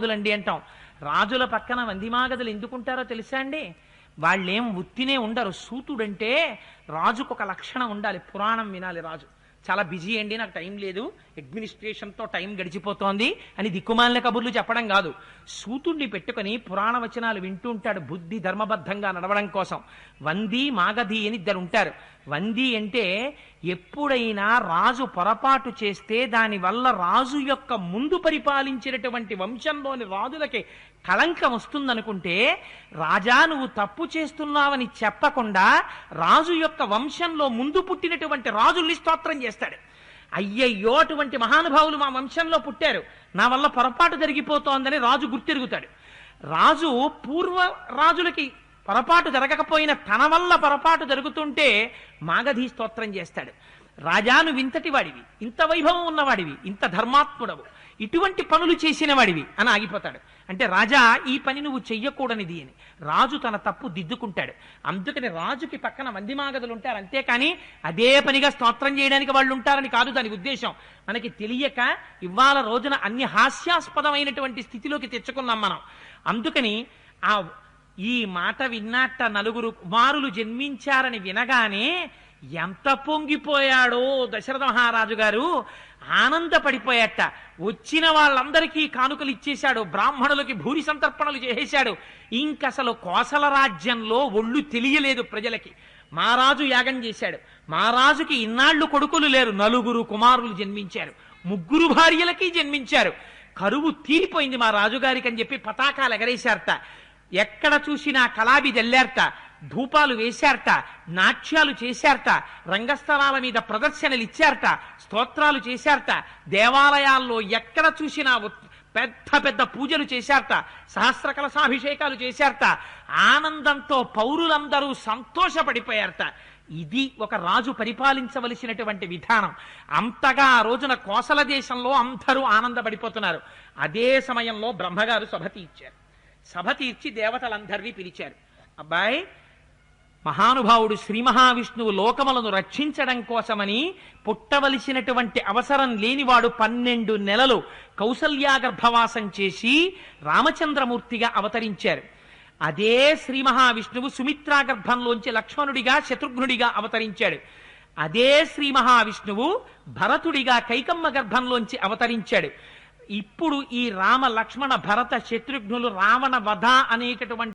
రాజులండి అంటాం. రాజుల పక్కన వందిమాగదులు ఎందుకుంటారో తెలుసా అండి? వాళ్ళేం ఉత్తినే ఉండరు. సూతుడంటే రాజుకు ఒక లక్షణం ఉండాలి. పురాణం వినాలి రాజు. చాలా బిజీ అండి, నాకు టైం లేదు, అడ్మినిస్ట్రేషన్తో టైం గడిచిపోతోంది అని దిక్కుమాలిన కబుర్లు చెప్పడం కాదు. సూతుడిని పెట్టుకుని పురాణ వచనాలు వింటూ ఉంటాడు బుద్ధి ధర్మబద్ధంగా నడవడం కోసం. వంది మాగధి అని ఇద్దరు ఉంటారు. వంది అంటే ఎప్పుడైనా రాజు పొరపాటు చేస్తే దానివల్ల రాజు యొక్క ముందు పరిపాలించినటువంటి వంశంలోని రాజులకి కళంకం వస్తుందనుకుంటే రాజా నువ్వు తప్పు చేస్తున్నావని చెప్పకుండా రాజు యొక్క వంశంలో ముందు పుట్టినటువంటి రాజుల్ని స్తోత్రం చేస్తాడు. అయ్యయ్యో అటువంటి మహానుభావులు మా వంశంలో పుట్టారు, నా వల్ల పొరపాటు జరిగిపోతోందని రాజు గుర్తెరుగుతాడు. రాజు పూర్వ రాజులకి పొరపాటు జరగకపోయినా తన వల్ల పొరపాటు జరుగుతుంటే మాగధీ స్తోత్రం చేస్తాడు. రాజా నువ్వు ఇంతటి వాడివి, ఇంత వైభవం ఉన్నవాడివి, ఇంత ధర్మాత్ముడవు, ఇటువంటి పనులు చేసిన వాడివి అని ఆగిపోతాడు. అంటే రాజా ఈ పని నువ్వు చెయ్యకూడనిది అని రాజు తన తప్పు దిద్దుకుంటాడు. అందుకని రాజుకి పక్కన వందిమాగదులు ఉంటారు, అంతేకాని అదే పనిగా స్తోత్రం చేయడానికి వాళ్ళు ఉంటారని కాదు దాని ఉద్దేశం. మనకి తెలియక ఇవాళ రోజున అన్ని హాస్యాస్పదమైనటువంటి స్థితిలోకి తెచ్చుకున్నాం మనం. అందుకని ఈ మాట విన్నట్ట నలుగురు కుమారులు జన్మించారని వినగానే ఎంత పొంగిపోయాడో దశరథ మహారాజు గారు. ఆనందపడిపోయాట. వచ్చిన వాళ్ళందరికీ కానుకలు ఇచ్చేశాడు, బ్రాహ్మణులకి భూరి సంతర్పణలు చేసేశాడు. ఇంకసలు కోసల రాజ్యంలో ఒళ్ళు తెలియలేదు ప్రజలకి. మహారాజు యాగం చేశాడు. మహారాజుకి ఇన్నాళ్లు కొడుకులు లేరు, నలుగురు కుమారులు జన్మించారు, ముగ్గురు భార్యలకి జన్మించారు. కరువు తీరిపోయింది మా రాజుగారికి అని చెప్పి పతాకాలు ఎగరేశారట. ఎక్కడ చూసినా కలాబి జల్లారట, ధూపాలు వేశారట, నాట్యాలు చేశారట, రంగస్థలాల మీద ప్రదర్శనలు ఇచ్చారట, స్తోత్రాలు చేశారట, దేవాలయాల్లో ఎక్కడ చూసినా పెద్ద పెద్ద పూజలు చేశారట, సహస్ర కలశాభిషేకాలు చేశారట. ఆనందంతో పౌరులందరూ సంతోషపడిపోయారట. ఇది ఒక రాజు పరిపాలించవలసినటువంటి విధానం. అంతగా ఆ రోజున కోసల దేశంలో అందరూ ఆనందపడిపోతున్నారు. అదే సమయంలో బ్రహ్మగారు సభ తీర్చారు. సభ తీర్చి దేవతలందరినీ పిలిచారు. అబ్బాయి, మహానుభావుడు శ్రీ మహావిష్ణువు లోకములను రక్షించడం కోసమని పుట్టవలసినటువంటి అవసరం లేనివాడు 12 నెలలు కౌసల్యాగర్భవాసం చేసి రామచంద్రమూర్తిగా అవతరించారు. అదే శ్రీ మహావిష్ణువు సుమిత్రా గర్భంలోంచి లక్ష్మణుడిగా శత్రుఘ్నుడిగా అవతరించాడు. అదే శ్రీ మహావిష్ణువు భరతుడిగా కైకమ్మ గర్భంలోంచి అవతరించాడు. ఇప్పుడు ఈ రామ లక్ష్మణ భరత శత్రుఘ్నులు రావణ వధ అనేటటువంటి